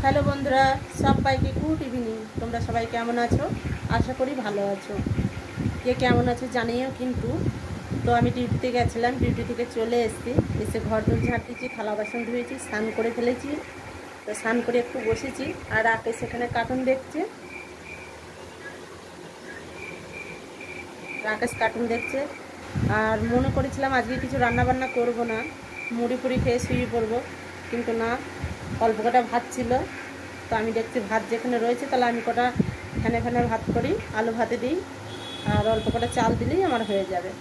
Hello বন্ধুরা, সবাইকে good evening. তোমরা সবাই কেমন আছো? আশা করি ভালো আছো। কে কেমন আছো জানিও কিন্তু। তো আমি ডিউটিতে গেছিলাম, ডিউটি থেকে চলে এসে ঘর দোর ঝাঁট দিয়েছি, থালা বাসন ধুয়েছি, স্নান করে ফেলেছি। তো স্নান করে একটু বসেছি, আর রাতে সেখানে কার্টুন দেখছে, রাকেশ কার্টুন দেখছে। আর মনে করেছিলাম আজকে কিছু রান্নাবান্না করব না, মুড়ি ফুড়ি খেয়ে শুয়ে পড়বো, কিন্তু না, অল্প কটা ভাত ছিল। তো আমি দেখছি ভাত যেখানে রয়েছে তাহলে আমি কটা ফ্যানে ফ্যানে ভাত করি, আলু ভাতে দিই, আর অল্প কটা চাল দিলেই আমার হয়ে যাবে।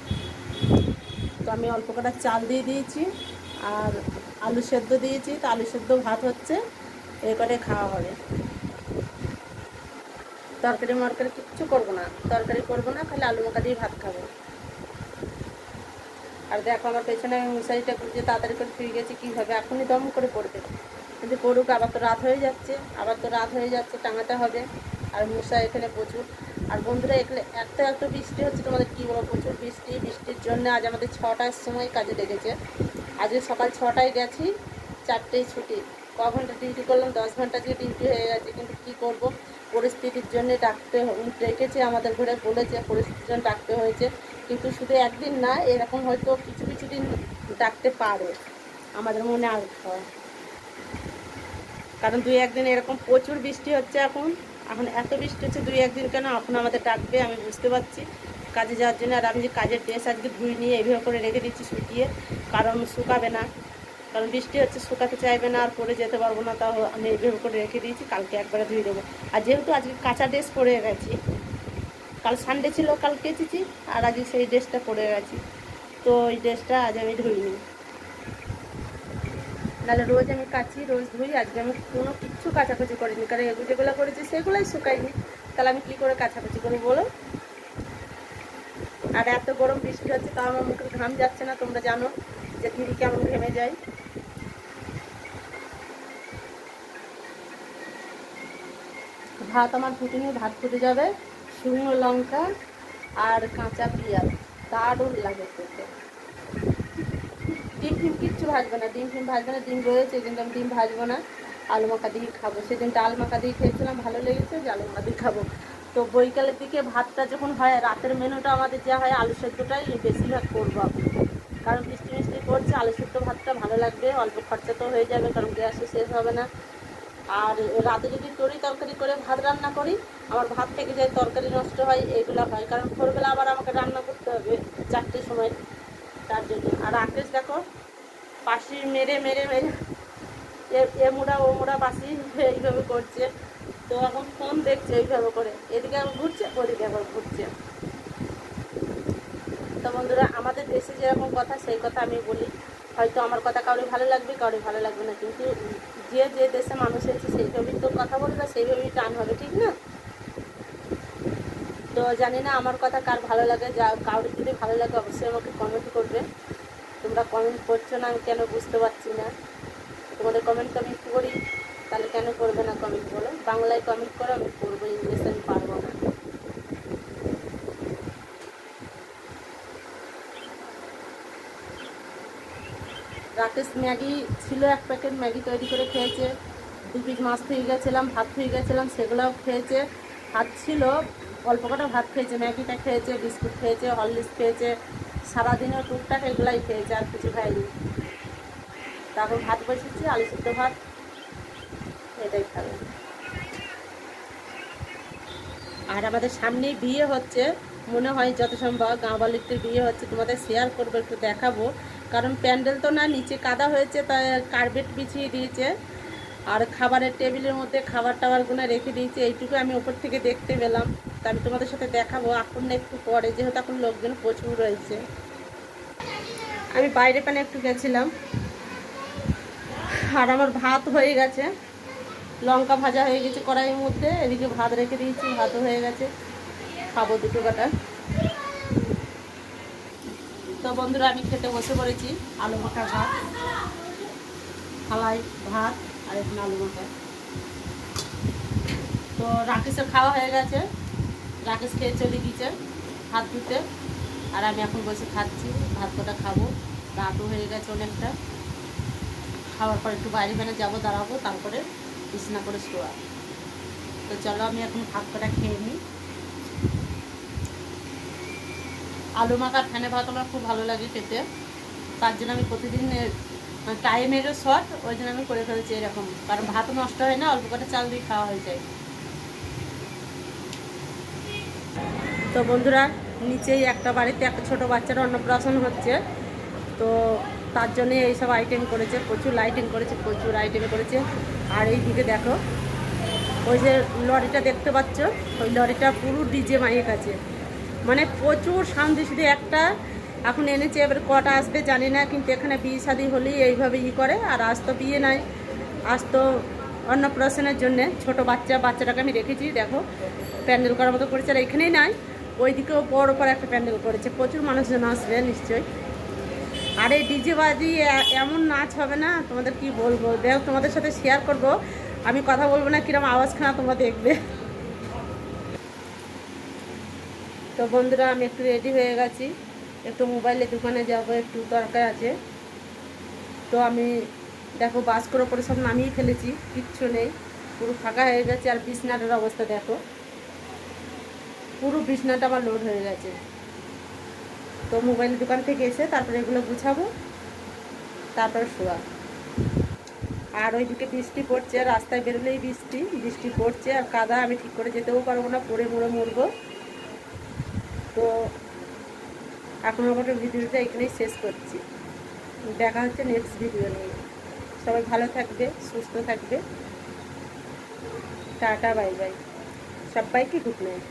তো আমি অল্প কটা চাল দিয়ে দিয়েছি, আর আলু সেদ্ধ দিয়েছি। তো আলু সেদ্ধ ভাত হচ্ছে, এ করে খাওয়া হবে। তরকারি মরকারি কিচ্ছু করবো না, তরকারি করবো না, খালি আলু মাখা দিয়ে ভাত খাবো। আর দেখো আমার পেছনে আমি মশারিটা গুঁজে তাড়াতাড়ি করে শুয়ে গেছি, কীভাবে এখনই দম করে পড়বে। কিন্তু পড়ুক, আবার তো রাত হয়ে যাচ্ছে, টাঙাতে হবে। আর মশা এখানে প্রচুর। আর বন্ধুরা, এখানে এত বৃষ্টি হচ্ছে, তোমাদের কী বলবো, প্রচুর বৃষ্টির জন্য আজ আমাদের 6টার সময় কাজে লেগেছে। আজকে সকাল 6টায় গেছি, 4টেই ছুটি। ক ঘন্টা ডিউটি করলাম? 10 ঘন্টা আজকে ডিউটি হয়ে গেছে। কিন্তু কী করব, পরিস্থিতির জন্য ডেকেছে, আমাদের ঘরে বলেছে পরিস্থিতির জন্য ডাকতে হয়েছে। কিন্তু শুধু একদিন না, এরকম হয়তো কিছু দিন ডাকতে পারে, আমাদের মনে আর হয়। কারণ 2-1 দিন এরকম প্রচুর বৃষ্টি হচ্ছে। এখন এত বৃষ্টি হচ্ছে, 2-1 দিন কেন এখন আমাদের ডাকবে, আমি বুঝতে পারছি কাজে যাওয়ার জন্য। আর আমি যে কাজের ড্রেস আজকে ধুই নিয়ে এইভাবে করে রেখে দিচ্ছি শুকিয়ে, কারণ শুকাবে না, কারণ বৃষ্টি হচ্ছে, শুকাতে চাইবে না, আর পরে যেতে পারবো না। তাও আমি এইভাবে করে রেখে দিয়েছি, কালকে একবারে ধুয়ে দেবো। আর যেহেতু আজকে কাঁচা ড্রেস পরে গেছি, কাল সানডে ছিল, কাল কেচেছি, আর আজকে সেই ড্রেসটা পরে গেছি। তো ওই ড্রেসটা আজ আমি ধুইনি, নাহলে রোজ আমি কাচি, রোজ ধুই। আজকে আমি কোনো কিচ্ছু কাচাকুচি করিনি, কারণ এগুলো যেগুলো করেছি সেগুলোই শুকাইনি। তাহলে আমি কী করে কাচাকুচি করবো বলো? আর এত গরম বৃষ্টি হচ্ছে, তাও আমার মুখের ঘাম যাচ্ছে না। তোমরা জানো যে দিদি কেমন ঘেমে যায়। ভাত আমার ফুটেনি, ভাত ফুটে যাবে। শুকনো লঙ্কা আর কাঁচা পেঁয়াজ, দারুণ লাগে খেতে। ডিম ফিম কিচ্ছু ভাজবে না, ডিম রয়েছে, কিন্তু আমি ডিম ভাজবো না। আলু মাখা দিয়ে খাবো। সেদিনটা আলু মাখা দিয়ে খেয়েছিলাম, ভালো লেগেছে, যে আলু মাখা দিয়ে খাবো। তো বৈকালের দিকে ভাতটা যখন হয়, রাতের মেনুটা আমাদের যা হয় আলু সেদ্ধটাই বেশিরভাগ করবো আমি। কারণ মিষ্টি করছে, আলু সেদ্ধ ভাতটা ভালো লাগবে, অল্প খরচা তো হয়ে যাবে, কারণ গ্যাসও শেষ হবে না। আর রাতে যদি তরকারি করে ভাত রান্না করি, আমার ভাত থেকে যায়, তরকারি নষ্ট হয়, এগুলো হয়। কারণ ভোরবেলা আবার আমাকে রান্না করতে হবে 4টের সময়, তার জন্য। আর রাকেশ দেখো, পাশি মেরে এ মুড়া ও মুড়া পাশি এইভাবে করছে। তো এখন ফোন দেখছে এইভাবে করে, এদিকে আবার ঘুরছে, ওদিকে আবার ঘুরছে। তো বন্ধুরা, আমাদের দেশে যেরকম কথা সেই কথা আমি বলি। হয়তো আমার কথা কারোর ভালো লাগবে, কারোর ভালো লাগবে না, কিন্তু যে দেশে মানুষ হয়েছে সেইভাবেই তো কথা বলবে, সেইভাবেই টান হবে, ঠিক না? তো জানি না আমার কথা কার ভালো লাগে, যা কারোর যদি ভালো লাগে অবশ্যই আমাকে কমেন্ট করবে। তোমরা কমেন্ট করছো না, আমি কেন বুঝতে পারছি না। তোমাদের কমেন্ট তো আমি একটু করি, তাহলে কেন করবে না কমেন্ট বলো? বাংলায় কমেন্ট করো, আমি করবো, ইংলিশে আমি পারবো না। রাকেশ ম্যাগি ছিল, 1 প্যাকেট ম্যাগি তৈরি করে খেয়েছে। 2 পিস মাছ থুয়ে গেছিলাম, ভাত থুয়ে গেছিলাম, সেগুলোও খেয়েছে। ভাত ছিল, অল্প কটা ভাত খেয়েছে, ম্যাগিটা খেয়েছে, বিস্কুট খেয়েছে, হরলিক্স খেয়েছে, সারাদিনের টুকটাক এগুলাই খেয়েছে, আর কিছু খায়নি। তারপর ভাত বসেছি, আলু সিদ্ধ ভাত, এটাই খাবে। আর আমাদের সামনেই বিয়ে হচ্ছে, মনে হয় যত সম্ভব গাঁওবালিকদের বিয়ে হচ্ছে, তোমাদের শেয়ার করবো, একটু দেখাবো। কারণ প্যান্ডেল তো না, নিচে কাদা হয়েছে, তাই কার্পেট বিছিয়ে দিয়েছে, আর খাবারের টেবিলের মধ্যে খাবার টাবারগুলো রেখে দিয়েছে, এইটুকু আমি ওপর থেকে দেখতে পেলাম। তা আমি তোমাদের সাথে দেখাবো এখন না একটু পরে, যেহেতু এখন লোকজন প্রচুর রয়েছে। আমি বাইরে পানে একটু গেছিলাম, আর আমার ভাত হয়ে গেছে, লঙ্কা ভাজা হয়ে গেছে কড়াইয়ের মধ্যে, এদিকে ভাত রেখে দিয়েছি, ভাতও হয়ে গেছে, খাবো 2 কাটা। তো বন্ধুরা, আমি খেতে বসে পড়েছি, আলু মাখা ভাত, থালায় ভাত, আর এখানে আলু মাখা। তো রাকেশের খাওয়া হয়ে গেছে, রাকেশ খেয়ে চলে গিয়েছে হাত ধুতে, আর আমি এখন বসে খাচ্ছি, ভাত কটা খাবো। রাতও হয়ে গেছে অনেকটা, খাওয়ার পর একটু বাইরে যাবো, দাঁড়াবো, তারপরে বিছনা করে শোয়া। তো চলো আমি এখন ভাত কটা খেয়ে নিই। আলু মাখা ফেনে ভাত আমার খুব ভালো লাগে খেতে, তার জন্য আমি প্রতিদিন টাইমেরও শর্ট, ওই জন্য আমি করে ফেলেছি এরকম, কারণ ভাতও নষ্ট হয় না, অল্প করে চাল দিয়ে খাওয়া হয়ে যায়। তো বন্ধুরা, নিচেই একটা বাড়িতে একটা ছোটো বাচ্চার অন্নপ্রাশন হচ্ছে, তো তার জন্যে এইসব আইটেম করেছে, প্রচুর লাইটিং করেছে, প্রচুর আইটেম করেছে। আর এই দিকে দেখো, ওই যে লরিটা দেখতে পাচ্ছ, ওই লরিটা পুরো ডিজে মাইক আছে, মানে প্রচুর সাউন্ড। শুধু একটা এখন এনেছে, এবার কটা আসবে জানি না, কিন্তু এখানে বিয়ে শাদি হলেই এইভাবে করে। আর আজ তো বিয়ে নাই, আজ তো অন্নপ্রাশনের জন্যে ছোটো বাচ্চাটাকে আমি রেখেছি, দেখো প্যান্ডেল করার মতো করেছে। আর এখানেই নাই, ওইদিকেও বড় করে একটা প্যান্ডেল করেছে, প্রচুর মানুষজন আসবে নিশ্চয়ই। আর এই ডিজে বাজি এমন নাচ হবে না, তোমাদের কি বলবো, দেখো তোমাদের সাথে শেয়ার করব, আমি কথা বলবো না, কিরম আওয়াজখানা তোমরা দেখবে। তো বন্ধুরা, আমি একটু রেডি হয়ে গেছি, একটু মোবাইলের দোকানে যাবো, একটু দরকার আছে। তো আমি দেখো বাস্কর ওপরে সব নামিয়ে ফেলেছি, কিচ্ছু নেই, পুরো ফাঁকা হয়ে গেছে। আর বিছনাটার অবস্থা দেখো, পুরো বিছনাটা আমার লোড হয়ে গেছে। তো মোবাইলের দোকান থেকে এসে তারপরে এগুলো গুছাবো, তারপরে শোয়া। আর ওইদিকে বৃষ্টি পড়ছে, রাস্তায় বেরোলেই বৃষ্টি পড়ছে, আর কাদা, আমি ঠিক করে যেতেও পারবো না, পড়ে মরবো। তো এখন আমার ভিডিওটা এখানেই শেষ করছি, দেখা হচ্ছে নেক্সট ভিডিও নিয়ে। সবাই ভালো থাকবে, সুস্থ থাকবে, টাটা বাই বাই, সবাইকে গুড নাইট।